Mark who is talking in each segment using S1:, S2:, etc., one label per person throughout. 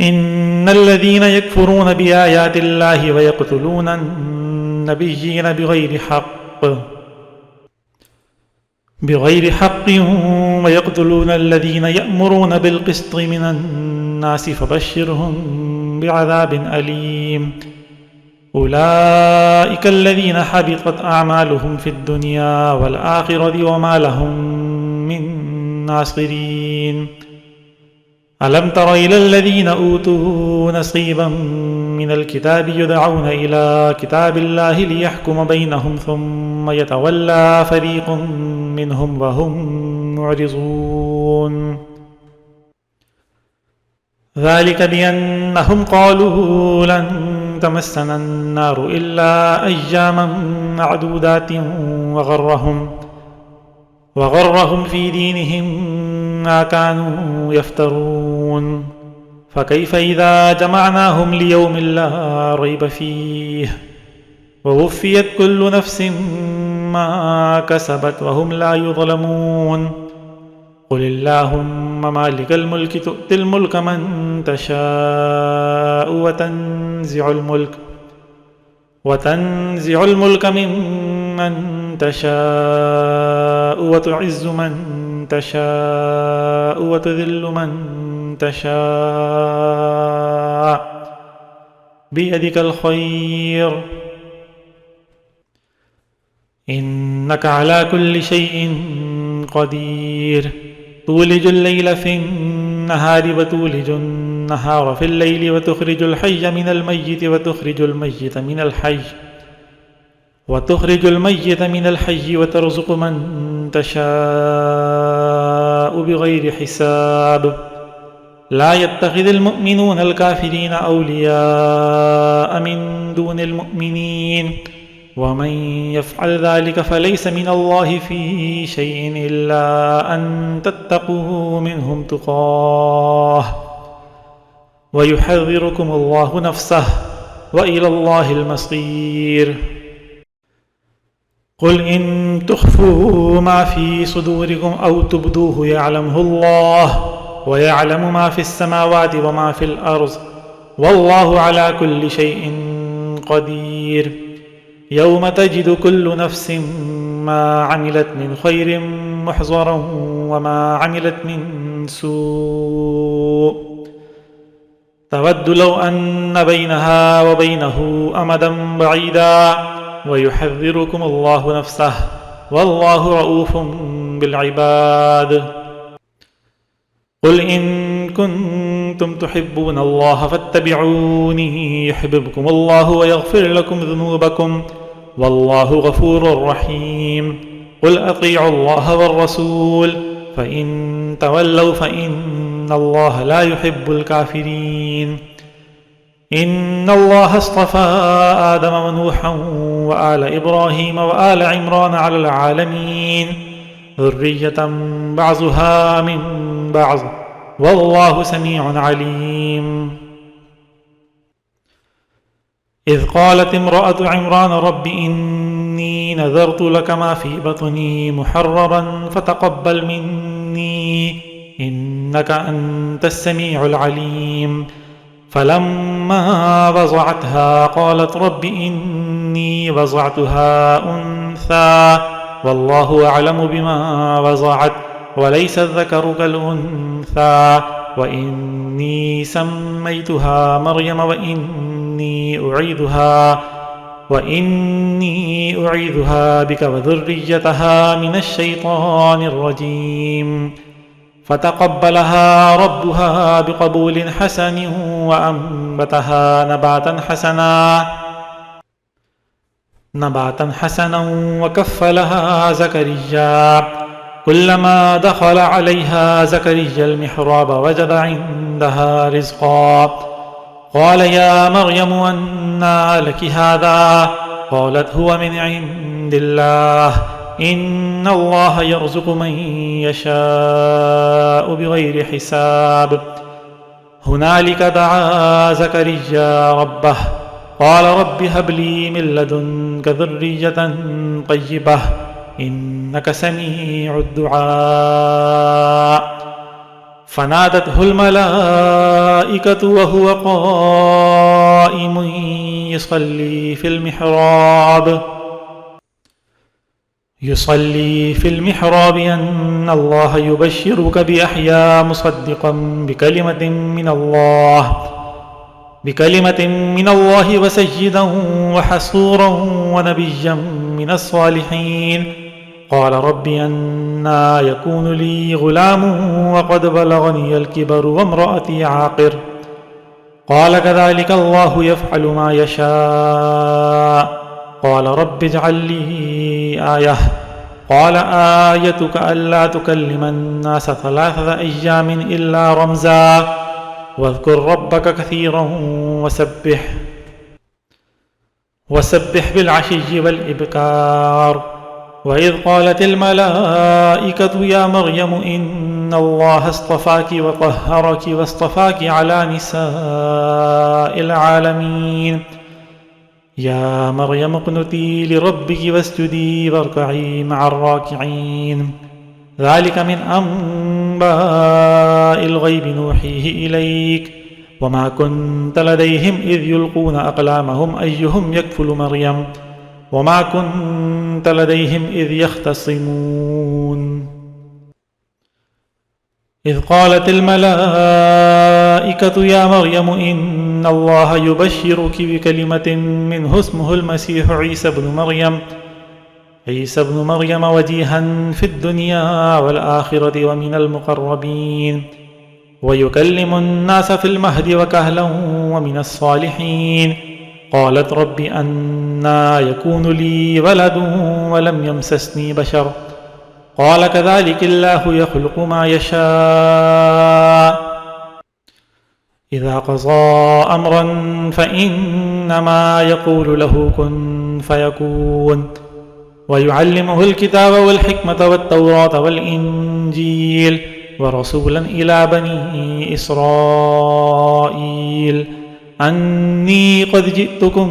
S1: إن الذين يكفرون بآيات الله ويقتلون النبيين بغير حق ويقتلون الذين يأمرون بالقسط من الناس فبشرهم بعذاب أليم أولئك الذين حبطت أعمالهم في الدنيا والآخرة وما لهم من ناصرين ألم تر إلى الذين أوتوا نصيبا من الكتاب يدعون إلى كتاب الله ليحكم بينهم ثم يتولى فريق منهم وهم معرضون ذلك بأنهم قالوا لن تمسنا النار إلا أياما معدودات وغرهم في دينهم ما كانوا يفترون فكيف إذا جمعناهم ليوم لا ريب فيه ووفيت كل نفس ما كسبت وهم لا يظلمون قل اللهم مالك الملك تؤتي الملك من تشاء وتنزع الملك ممن تشاء وتعز من تشاء وتذل من تشاء بيدك الخير إنك على كل شيء قدير تولج الليل في النهار وتولج النهار في الليل وتخرج الحي من الميت وتخرج الميت من الحي وترزق من تشاء بغير حساب لا يتخذ المؤمنون الكافرين أولياء من دون المؤمنين ومن يفعل ذلك فليس من الله في شيء إلا أن تتقوا منهم تقاه ويحذركم الله نفسه وإلى الله المصير قل إن تخفوا ما في صدوركم أو تبدوه يعلمه الله ويعلم ما في السماوات وما في الأرض والله على كل شيء قدير يوم تجد كل نفس ما عملت من خير محضرا وما عملت من سوء تود لو أن بينها وبينه أمدا بعيدا ويحذركم الله نفسه والله رؤوف بالعباد قل إن كنتم تحبون الله فاتبعوني يحببكم الله ويغفر لكم ذنوبكم والله غفور رحيم قل أطيعوا الله والرسول فإن تولوا فإن الله لا يحب الكافرين إن الله اصطفى آدم ونوحا وآل إبراهيم وآل عمران على العالمين ذرية بعضها من بعض والله سميع عليم إذ قالت امرأة عمران رب إني نذرت لك ما في بطني محررا فتقبل مني إنك أنت السميع العليم فلما وضعتها قالت رب إني وضعتها أنثى والله أعلم بما وضعت وليس الذكر كالأنثى وإني سميتها مريم وإني أعيذها بك وذريتها من الشيطان الرجيم فتقبلها ربها بقبول حسن وأنبتها نباتا حسنا وكفلها زكريا كلما دخل عليها زكريا المحراب وجد عندها رزقا قال يا مريم أنى لك هذا قالت هو من عند الله إن الله يرزق من يشاء بغير حساب هنالك دعا زكريا ربه قال رب هب لي من لدنك ذرية طيبة إنك سميع الدعاء فنادته الملائكة وهو قائم يصلي في المحراب أن الله يبشرك بيحيى مصدقا بكلمة من الله وسيدا وحصورا ونبيا من الصالحين. قال رب أنى يكون لي غلام وقد بلغني الكبر وامرأتي عاقر. قال كذلك الله يفعل ما يشاء. قال رب اجعل لي آية. قال آيتك ألا تكلم الناس 3 أيام إلا رمزا واذكر ربك كثيرا وسبح بالعشي والإبكار. وإذ قالت الملائكة يا مريم إن الله اصطفاك وطهرك واصطفاك على نساء العالمين. يا مريم اقنتي لربك واسجدي واركعي مع الراكعين. ذلك من أنباء الغيب نوحيه إليك وما كنت لديهم إذ يلقون أقلامهم أيهم يكفل مريم وما كنت لديهم إذ يختصمون. إذ قالت الملائكة يا مريم إن الله يبشرك بكلمة منه اسمه المسيح عيسى بن مريم وجيها في الدنيا والآخرة ومن المقربين ويكلم الناس في المهد وكهلا ومن الصالحين. قالت رب أنى يكون لي ولد ولم يمسسني بشر. قال كذلك الله يخلق ما يشاء. إذا قضى أمرا فإنما يقول له كن فيكون. ويعلمه الكتاب والحكمة والتوراة والإنجيل ورسولا إلى بني إسرائيل أني قد جئتكم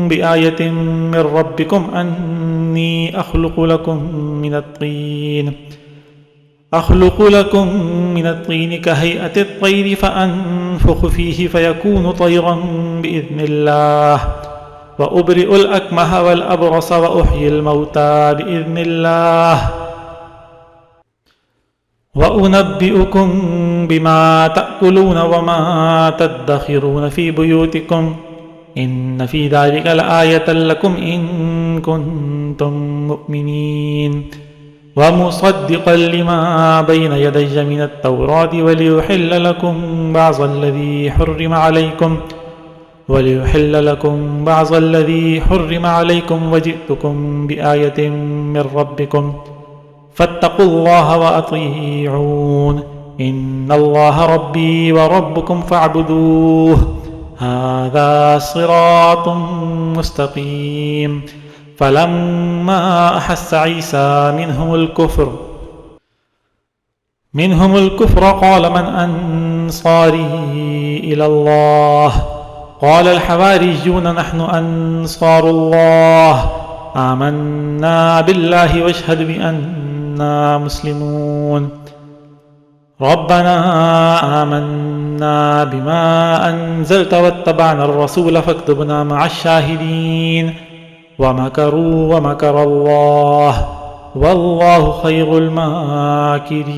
S1: بآية من ربكم أني أخلق لكم من الطين كهيئة الطير فأنفخ فيه فيكون طيرا بإذن الله وأبرئ الأكمه والأبرص وأحيي الموتى بإذن الله وأنبئكم بما تأكلون وما تدخرون في بيوتكم إن في ذلك لآية لكم إن كنتم مؤمنين. ومصدقا لما بين يدي من التوراة وليحل لكم بعض الذي حرم عليكم وجئتكم بآية من ربكم فاتقوا الله وأطيعون إن الله ربي وربكم فاعبدوه هذا صراط مستقيم. فلما أحس عيسى منهم الكفر قال من أنصاري إلى الله؟ قال الحواريون نحن أنصار الله آمنا بالله واشهد بأننا مسلمون. ربنا آمنا بما أنزلت واتبعنا الرسول فاكتبنا مع الشاهدين. ومكروا ومكر الله والله خير الماكرين.